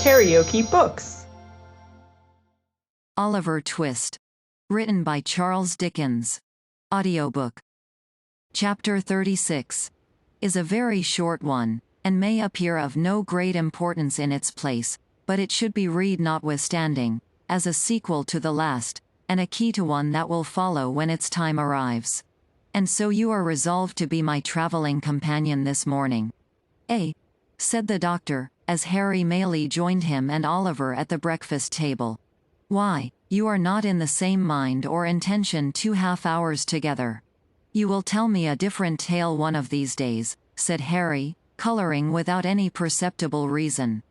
KaraokeBooks. Oliver Twist. Written by Charles Dickens. Audiobook. Chapter 36 is a very short one, and may appear of no great importance in its place, but it should be read notwithstanding, as a sequel to the last, and a key to one that will follow when its time arrives. And so you are resolved to be my traveling companion this morning? Eh? Said the doctor, as Harry Maylie joined him and Oliver at the breakfast table. Why, you are not in the same mind or intention 2 hours together. You will tell me a different tale one of these days, said Harry, coloring without any perceptible reason.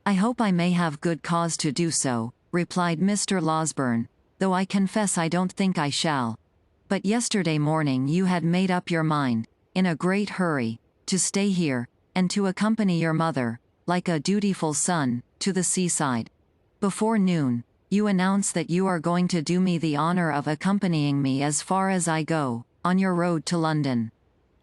I hope I may have good cause to do so, replied Mr. Losberne, though I confess I don't think I shall. But yesterday morning you had made up your mind, in a great hurry, to stay here, and to accompany your mother, like a dutiful son, to the seaside. Before noon, you announce that you are going to do me the honor of accompanying me as far as I go, on your road to London.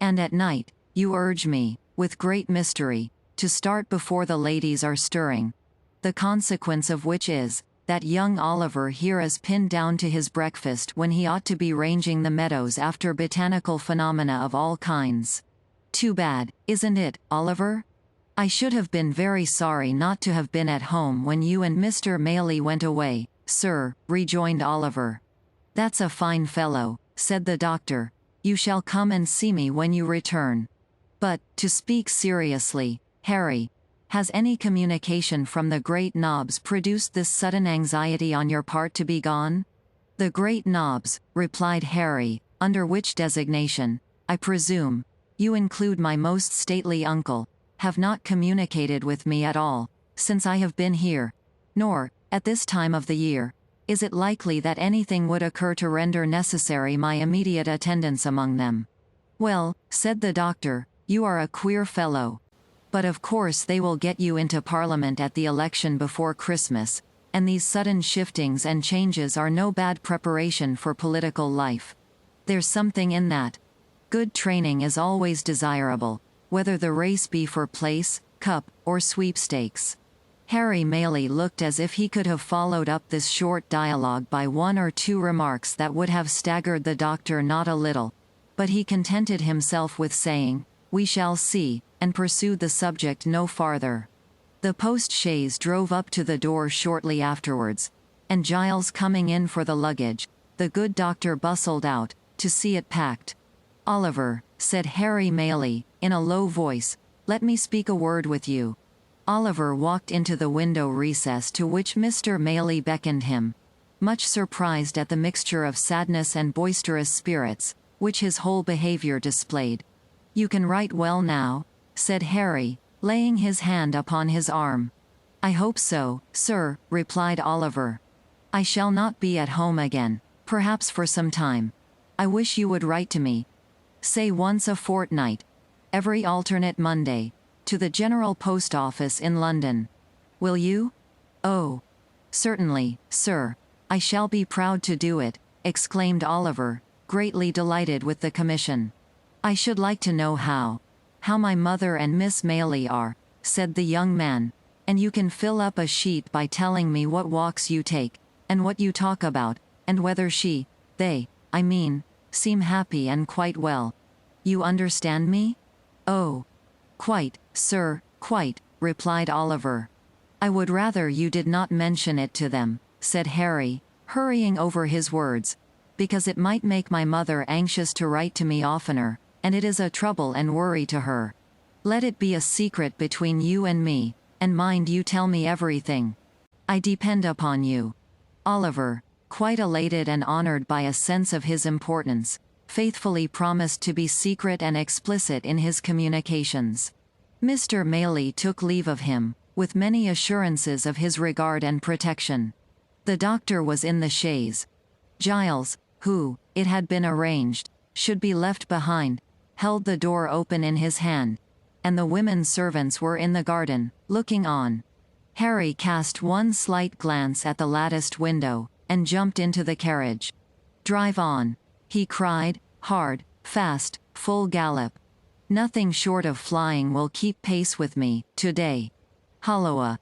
And at night, you urge me, with great mystery, to start before the ladies are stirring. The consequence of which is, that young Oliver here is pinned down to his breakfast when he ought to be ranging the meadows after botanical phenomena of all kinds. Too bad, isn't it, Oliver? I should have been very sorry not to have been at home when you and Mr. Maylie went away, sir, rejoined Oliver. That's a fine fellow, said the doctor. You shall come and see me when you return. But, to speak seriously, Harry, has any communication from the great Nobbs produced this sudden anxiety on your part to be gone? The great Nobbs, replied Harry, under which designation, I presume, you include my most stately uncle, have not communicated with me at all, since I have been here, nor, at this time of the year, is it likely that anything would occur to render necessary my immediate attendance among them. Well, said the doctor, you are a queer fellow. But of course they will get you into Parliament at the election before Christmas, and these sudden shiftings and changes are no bad preparation for political life. There's something in that. Good training is always desirable, whether the race be for place, cup, or sweepstakes. Harry Maylie looked as if he could have followed up this short dialogue by one or two remarks that would have staggered the doctor not a little, but he contented himself with saying, "We shall see," and pursued the subject no farther. The post-chaise drove up to the door shortly afterwards, and Giles coming in for the luggage, the good doctor bustled out, to see it packed. "Oliver," said Harry Maylie, in a low voice, "let me speak a word with you." Oliver walked into the window recess to which Mr. Maylie beckoned him, much surprised at the mixture of sadness and boisterous spirits, which his whole behavior displayed. "You can write well now?" said Harry, laying his hand upon his arm. "I hope so, sir," replied Oliver. "I shall not be at home again, perhaps for some time. I wish you would write to me. Say once a fortnight. Every alternate Monday. To the General Post Office in London. Will you? Oh. Certainly, sir. I shall be proud to do it," exclaimed Oliver, greatly delighted with the commission. "I should like to know how my mother and Miss Maylie are," said the young man, "and you can fill up a sheet by telling me what walks you take, and what you talk about, and whether they, I mean, seem happy and quite well. You understand me?" "Oh. Quite, sir, quite," replied Oliver. "I would rather you did not mention it to them," said Harry, hurrying over his words, "because it might make my mother anxious to write to me oftener, and it is a trouble and worry to her. Let it be a secret between you and me, and mind you tell me everything. I depend upon you." Oliver, quite elated and honored by a sense of his importance, faithfully promised to be secret and explicit in his communications. Mr. Maylie took leave of him, with many assurances of his regard and protection. The doctor was in the chaise. Giles, who, it had been arranged, should be left behind, held the door open in his hand, and the women servants were in the garden, looking on. Harry cast one slight glance at the latticed window, and jumped into the carriage. "Drive on," he cried, "hard, fast, full gallop. Nothing short of flying will keep pace with me, today. Halloa!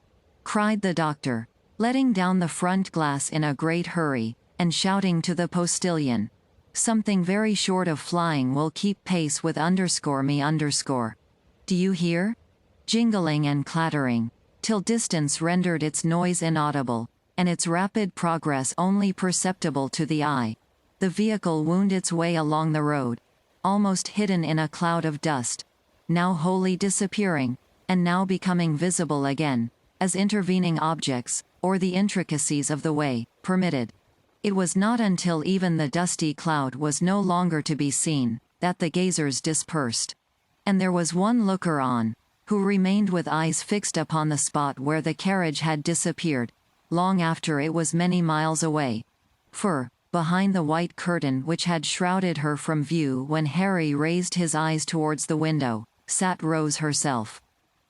cried the doctor, letting down the front glass in a great hurry, and shouting to the postilion. Something very short of flying will keep pace with _me_. Do you hear? Jingling and clattering, till distance rendered its noise inaudible, and its rapid progress only perceptible to the eye. The vehicle wound its way along the road, almost hidden in a cloud of dust, now wholly disappearing, and now becoming visible again, as intervening objects, or the intricacies of the way, permitted. It was not until even the dusty cloud was no longer to be seen, that the gazers dispersed. And there was one looker-on, who remained with eyes fixed upon the spot where the carriage had disappeared, long after it was many miles away. For, behind the white curtain which had shrouded her from view when Harry raised his eyes towards the window, sat Rose herself.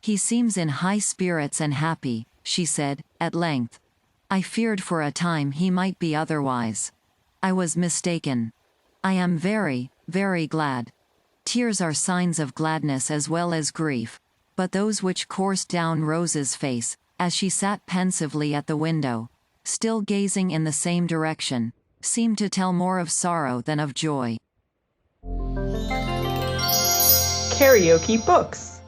"He seems in high spirits and happy," she said, at length. "I feared for a time he might be otherwise. I was mistaken. I am very, very glad." Tears are signs of gladness as well as grief, but those which coursed down Rose's face, as she sat pensively at the window, still gazing in the same direction, seemed to tell more of sorrow than of joy. KaraokeBooks.